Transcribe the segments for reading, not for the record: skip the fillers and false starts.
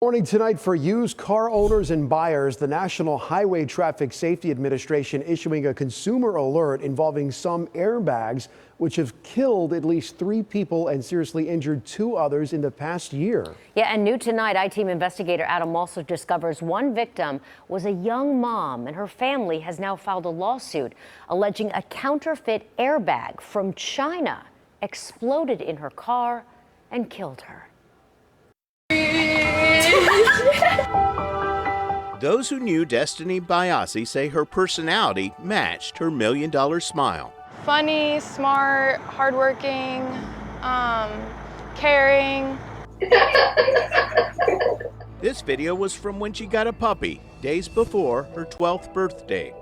Morning tonight for used car owners and buyers. The National Highway Traffic Safety Administration issuing a consumer alert involving some airbags, which have killed at least 3 people and seriously injured 2 others in the past year. Yeah, and new tonight, I-Team investigator Adam also discovers one victim was a young mom, and her family has now filed a lawsuit alleging a counterfeit airbag from China exploded in her car and killed her. Those who knew Destiny Byassee say her personality matched her $1 million smile. Funny, smart, hardworking, caring. This video was from when she got a puppy, days before her 12th birthday.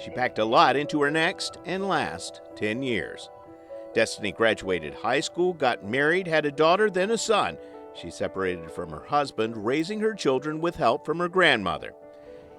She packed a lot into her next and last 10 years. Destiny graduated high school, got married, had a daughter, then a son. She separated from her husband, raising her children with help from her grandmother.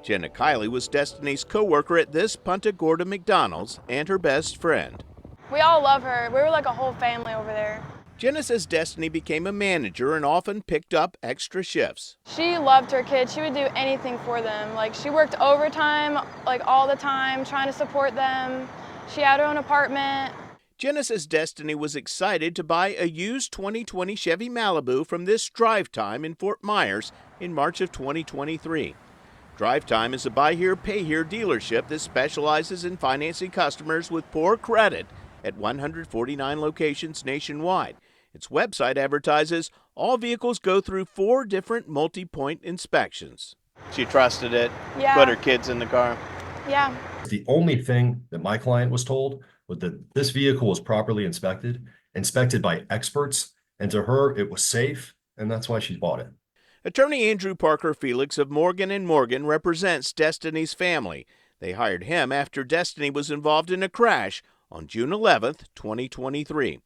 Jenna Kiley was Destiny's co-worker at this Punta Gorda McDonald's and her best friend. We all love her. We were like a whole family over there. Jenna says Destiny became a manager and often picked up extra shifts. She loved her kids. She would do anything for them. Like, she worked overtime, like, all the time, trying to support them. She had her own apartment. Jenna says Destiny was excited to buy a used 2020 Chevy Malibu from this Drive Time in Fort Myers in March of 2023. Drive Time is a buy here, pay here dealership that specializes in financing customers with poor credit at 149 locations nationwide. Its website advertises all vehicles go through 4 different multi-point inspections. She trusted it, Yeah. put her kids in the car. Yeah. The only thing that my client was told was that this vehicle was properly inspected by experts, and to her it was safe, and that's why she bought it. Attorney Andrew Parker Felix of Morgan & Morgan represents Destiny's family. They hired him after Destiny was involved in a crash on June 11th, 2023.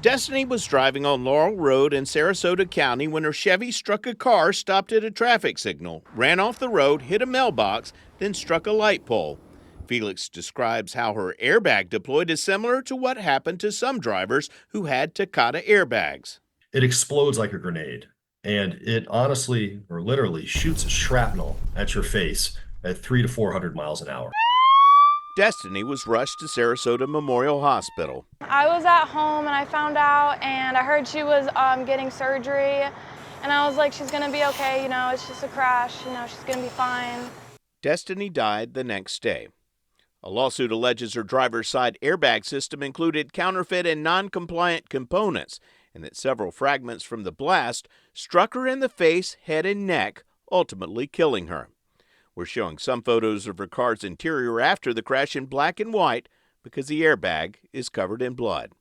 Destiny was driving on Laurel Road in Sarasota County when her Chevy struck a car stopped at a traffic signal, ran off the road, hit a mailbox, then struck a light pole. Felix describes how her airbag deployed is similar to what happened to some drivers who had Takata airbags. It explodes like a grenade, and it honestly or literally shoots shrapnel at your face at 300 to 400 miles an hour. Destiny was rushed to Sarasota Memorial Hospital. I was at home and I found out, and I heard she was getting surgery, and I was like, she's gonna be okay, it's just a crash, she's gonna be fine. Destiny died the next day. A lawsuit alleges her driver's side airbag system included counterfeit and non-compliant components, and that several fragments from the blast struck her in the face, head, and neck, ultimately killing her. We're showing some photos of her car's interior after the crash in black and white because the airbag is covered in blood.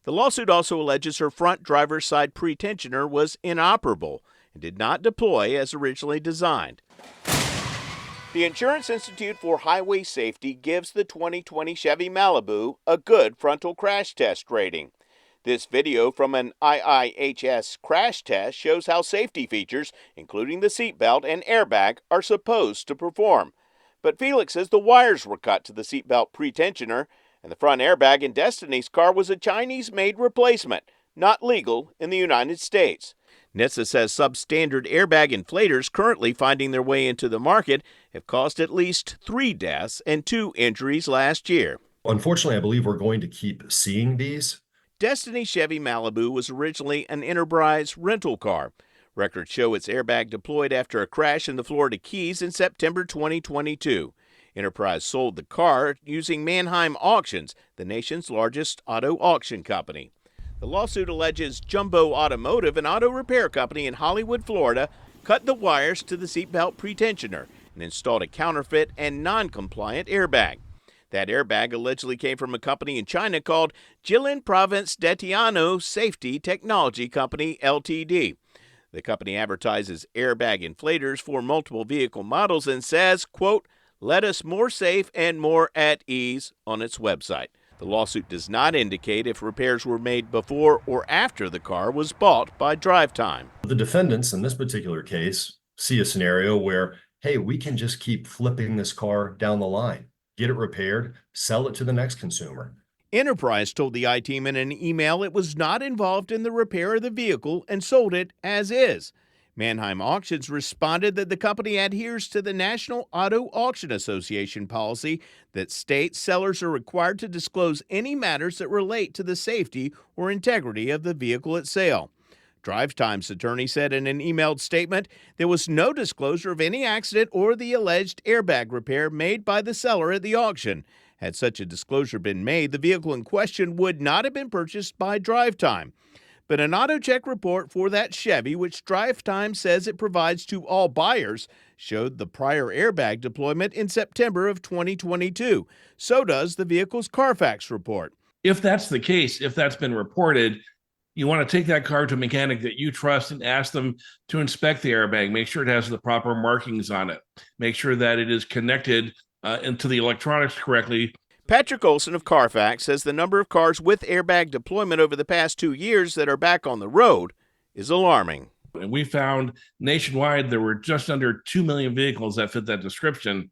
The lawsuit also alleges her front driver's side pretensioner was inoperable and did not deploy as originally designed. The Insurance Institute for Highway Safety gives the 2020 Chevy Malibu a good frontal crash test rating. This video from an IIHS crash test shows how safety features, including the seatbelt and airbag, are supposed to perform. But Felix says the wires were cut to the seatbelt pretensioner, and the front airbag in Destiny's car was a Chinese-made replacement, not legal in the United States. NHTSA says substandard airbag inflators currently finding their way into the market have caused at least 3 deaths and 2 injuries last year. Unfortunately, I believe we're going to keep seeing these. Destiny Chevy Malibu was originally an Enterprise rental car. Records show its airbag deployed after a crash in the Florida Keys in September 2022. Enterprise sold the car using Manheim Auctions, the nation's largest auto auction company. The lawsuit alleges Jumbo Automotive, an auto repair company in Hollywood, Florida, cut the wires to the seatbelt pretensioner and installed a counterfeit and non-compliant airbag. That airbag allegedly came from a company in China called Jilin Province Detiano Safety Technology Company, Ltd. The company advertises airbag inflators for multiple vehicle models and says, quote, "Let us more safe and more at ease" on its website. The lawsuit does not indicate if repairs were made before or after the car was bought by Drive Time. The defendants in this particular case see a scenario where, hey, we can just keep flipping this car down the line, get it repaired, sell it to the next consumer. Enterprise told the I-Team in an email it was not involved in the repair of the vehicle and sold it as is. Mannheim Auctions responded that the company adheres to the National Auto Auction Association policy that states sellers are required to disclose any matters that relate to the safety or integrity of the vehicle at sale. Drive Time's attorney said in an emailed statement there was no disclosure of any accident or the alleged airbag repair made by the seller at the auction. Had such a disclosure been made, the vehicle in question would not have been purchased by Drive Time. But an auto check report for that Chevy, which Drive Time says it provides to all buyers, showed the prior airbag deployment in September of 2022. So does the vehicle's Carfax report. If that's the case, if that's been reported, you want to take that car to a mechanic that you trust and ask them to inspect the airbag. Make sure it has the proper markings on it. Make sure that it is connected into the electronics correctly. Patrick Olson of Carfax says the number of cars with airbag deployment over the past 2 years that are back on the road is alarming. And we found nationwide there were just under 2 million vehicles that fit that description,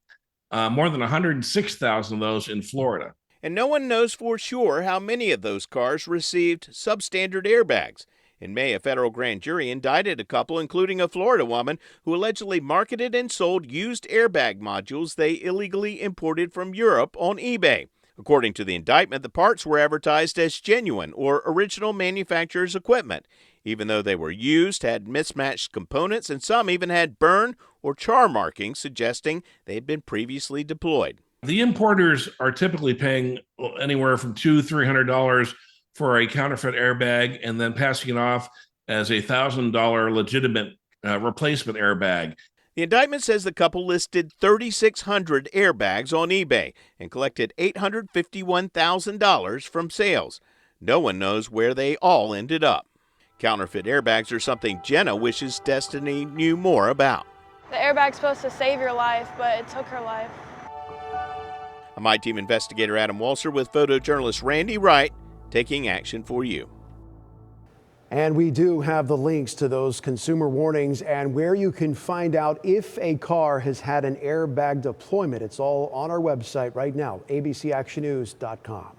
more than 106,000 of those in Florida. And no one knows for sure how many of those cars received substandard airbags. In May, a federal grand jury indicted a couple, including a Florida woman, who allegedly marketed and sold used airbag modules they illegally imported from Europe on eBay. According to the indictment, the parts were advertised as genuine or original manufacturer's equipment, even though they were used, had mismatched components, and some even had burn or char markings suggesting they had been previously deployed. The importers are typically paying anywhere from $200–300 for a counterfeit airbag and then passing it off as a $1,000 legitimate replacement airbag. The indictment says the couple listed 3,600 airbags on eBay and collected $851,000 from sales. No one knows where they all ended up. Counterfeit airbags are something Jenna wishes Destiny knew more about. The airbag's supposed to save your life, but it took her life. I'm I-Team investigator Adam Walser with photojournalist Randy Wright taking action for you. And we do have the links to those consumer warnings and where you can find out if a car has had an airbag deployment. It's all on our website right now, abcactionnews.com.